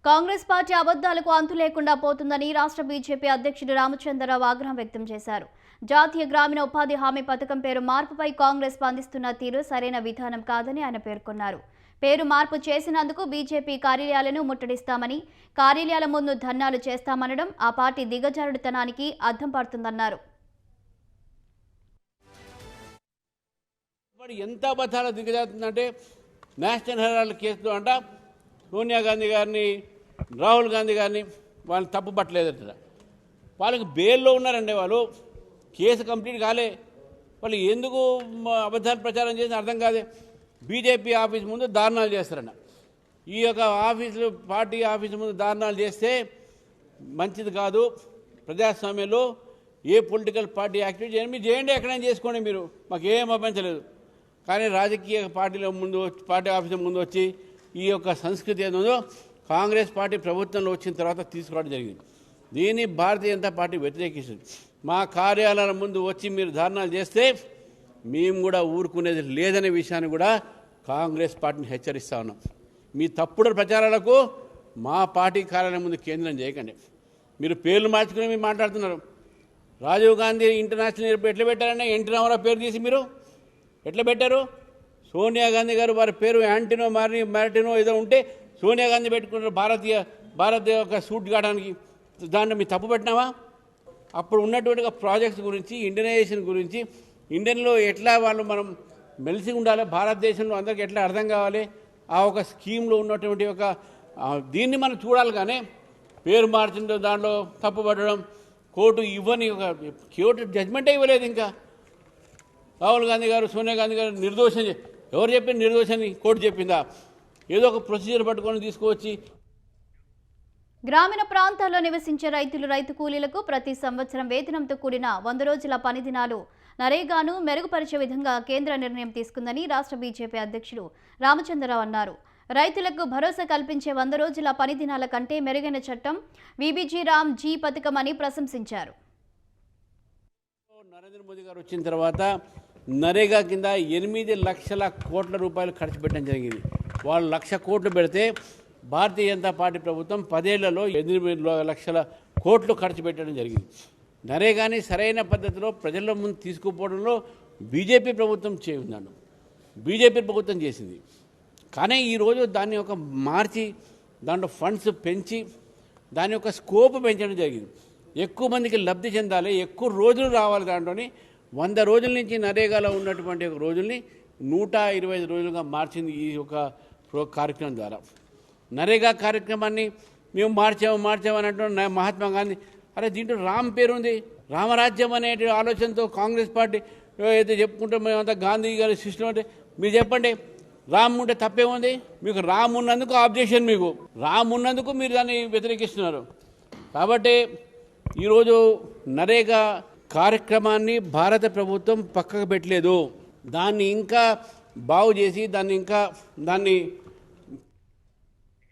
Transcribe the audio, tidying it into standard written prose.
Congress party అబద్ధాలకు అంతు లేకుండా పోతుందని రాష్ట్ర బీజేపీ అధ్యక్షుడు రామచంద్రరావు ఆగ్రహం వ్యక్తం చేశారు. జాతీయ గ్రామీణ ఉపాధి హామీ పథకం పేరు మార్పుపై కాంగ్రెస్ స్పందిస్తున్న తీరు సరైన విధానం కాదని ఆయన పేర్కొన్నారు. పేరు మార్పు చేసినందుకు బీజేపీ కార్యాలయాలను ముట్టడిస్తామని, కార్యాలయాల ముందు ధర్నాలు చేస్తామనడం ఆ పార్టీ దిగజారుడుతనానికి అద్దం పడుతుందన్నారు. ఎంత అబద్ధాలు దిగజారుతుందంటే నేషనల్ హెరాల్డ్ కేసులో అంట సోనియా గాంధీ గారిని, రాహుల్ గాంధీ గారిని వాళ్ళని తప్పు పట్టలేదట. వాళ్ళకి బెయిల్లో ఉన్నారండి. వాళ్ళు కేసు కంప్లీట్ కాలే. వాళ్ళు ఎందుకు అబద్ధాలు ప్రచారం చేసి అర్థం కాదే. బీజేపీ ఆఫీస్ ముందు దారుణాలు చేస్తారన్న. ఈ యొక్క ఆఫీసులు, పార్టీ ఆఫీసు ముందు దారుణాలు చేస్తే మంచిది కాదు. ప్రజాస్వామ్యంలో ఏ పొలిటికల్ పార్టీ యాక్టివిటీ చేయండి, మీరు చేయండి, ఎక్కడైనా చేసుకోండి, మీరు మాకేం అభ్యంతలేదు. కానీ రాజకీయ పార్టీల ముందు, పార్టీ ఆఫీసుల ముందు వచ్చి ఈ యొక్క సంస్కృతి ఏదో కాంగ్రెస్ పార్టీ ప్రభుత్వంలో వచ్చిన తర్వాత తీసుకురావడం జరిగింది. దీన్ని భారతీయ జనతా పార్టీ వ్యతిరేకిస్తుంది. మా కార్యాలయాల ముందు వచ్చి మీరు ధారణాలు చేస్తే మేము కూడా ఊరుకునేది లేదనే విషయాన్ని కూడా కాంగ్రెస్ పార్టీని హెచ్చరిస్తా ఉన్నాం. మీ తప్పుడు ప్రచారాలకు మా పార్టీ కార్యాలయం ముందు కేంద్రం చేయకండి. మీరు పేర్లు మార్చుకుని మీరు మాట్లాడుతున్నారు. రాజీవ్ గాంధీ ఇంటర్నేషనల్ ఎయిర్పోర్ట్ ఎట్లా పెట్టారంటే ఎన్టీ రామారావు పేరు తీసి మీరు ఎట్లా పెట్టారు? సోనియా గాంధీ గారు వారి పేరు యాంటీనో మ్యారిటినో ఏదో ఉంటే సోనియా గాంధీ పెట్టుకున్నారు భారత్ యొక్క సూట్ కావడానికి. దాన్ని మీరు తప్పు పెట్టినావా? అప్పుడు ఉన్నటువంటి ప్రాజెక్ట్స్ గురించి, ఇండియనైజేషన్ గురించి, ఇండియన్లో ఎట్లా వాళ్ళు మనం మెలిసి ఉండాలి, భారతదేశంలో అందరికీ ఎట్లా అర్థం కావాలి, ఆ ఒక స్కీమ్లో ఉన్నటువంటి ఒక దీన్ని మనం చూడాలి. కానీ పేరు మార్చిన దాంట్లో తప్పు పట్టడం, కోర్టు ఇవ్వని ఒక కోర్టు జడ్జిమెంటే ఇవ్వలేదు. ఇంకా రాహుల్ గాంధీ గారు, సోనియా గాంధీ గారు నిర్దోషం, ఎవరు చెప్పింది నిర్దోషాన్ని? కోర్టు చెప్పిందా? ఏదో ఒక ప్రొసీజర్ పట్టుకొని తీసుకువచ్చి. గ్రామీణ ప్రాంతాల్లో నివసించే రైతులు, రైతు కూలీలకు ప్రతి సంవత్సరం వేతనంతో కూడిన 100 రోజుల పని దినాలు నరేగాను మెరుగుపరిచే విధంగా కేంద్ర నిర్ణయం తీసుకుందని రాష్ట్ర బీజేపీ అధ్యక్షుడు రామచంద్రరావు అన్నారు. రైతులకు భరోసా కల్పించే 100 రోజుల పని దినాల కంటే మెరుగైన చట్టం వీబీజీ రామ్ జీ పథకం అని ప్రశంసించారు. నరేంద్ర మోదీ గారు వచ్చిన తర్వాత నరేగా కింద 8 లక్షల కోట్ల రూపాయలు ఖర్చు పెట్టడం జరిగింది. వాళ్ళు 1,00,000 కోట్లు పెడితే భారతీయ జనతా పార్టీ ప్రభుత్వం 10 ఏళ్లలో 8 లక్షల కోట్లు ఖర్చు పెట్టడం జరిగింది. నరేగాని సరైన పద్ధతిలో ప్రజల ముందు తీసుకుపోవడంలో బీజేపీ ప్రభుత్వం చేయిందాను, బీజేపీ ప్రభుత్వం చేసింది. కానీ ఈరోజు దాన్ని ఒక మార్చి దాంట్లో ఫండ్స్ పెంచి దాని యొక్క స్కోప్ పెంచడం జరిగింది. ఎక్కువ మందికి లబ్ధి చెందాలి, ఎక్కువ రోజులు రావాలి. దాంట్లోని 100 రోజుల నుంచి నరేగాలో ఉన్నటువంటి రోజుల్ని 125 రోజులుగా మార్చింది ఈ యొక్క కార్యక్రమం ద్వారా. నరేగా కార్యక్రమాన్ని మేము మార్చామని అంటున్న మహాత్మా గాంధీ, అరే దీంట్లో రామ్ పేరు ఉంది, రామరాజ్యం అనే ఆలోచనతో కాంగ్రెస్ పార్టీ ఏదైతే చెప్పుకుంటాం మేమంతా గాంధీ గారి సిస్టమ్ అంటే మీరు చెప్పండి, రామ్ ఉంటే తప్పేముంది? మీకు రామ్ ఉన్నందుకు ఆబ్జెక్షన్, మీకు రామ్ ఉన్నందుకు మీరు దాన్ని వ్యతిరేకిస్తున్నారు. కాబట్టి ఈరోజు నరేగా కార్యక్రమాన్ని భారత ప్రభుత్వం పక్కకు పెట్టలేదు. దాన్ని ఇంకా బాగు చేసి దాన్ని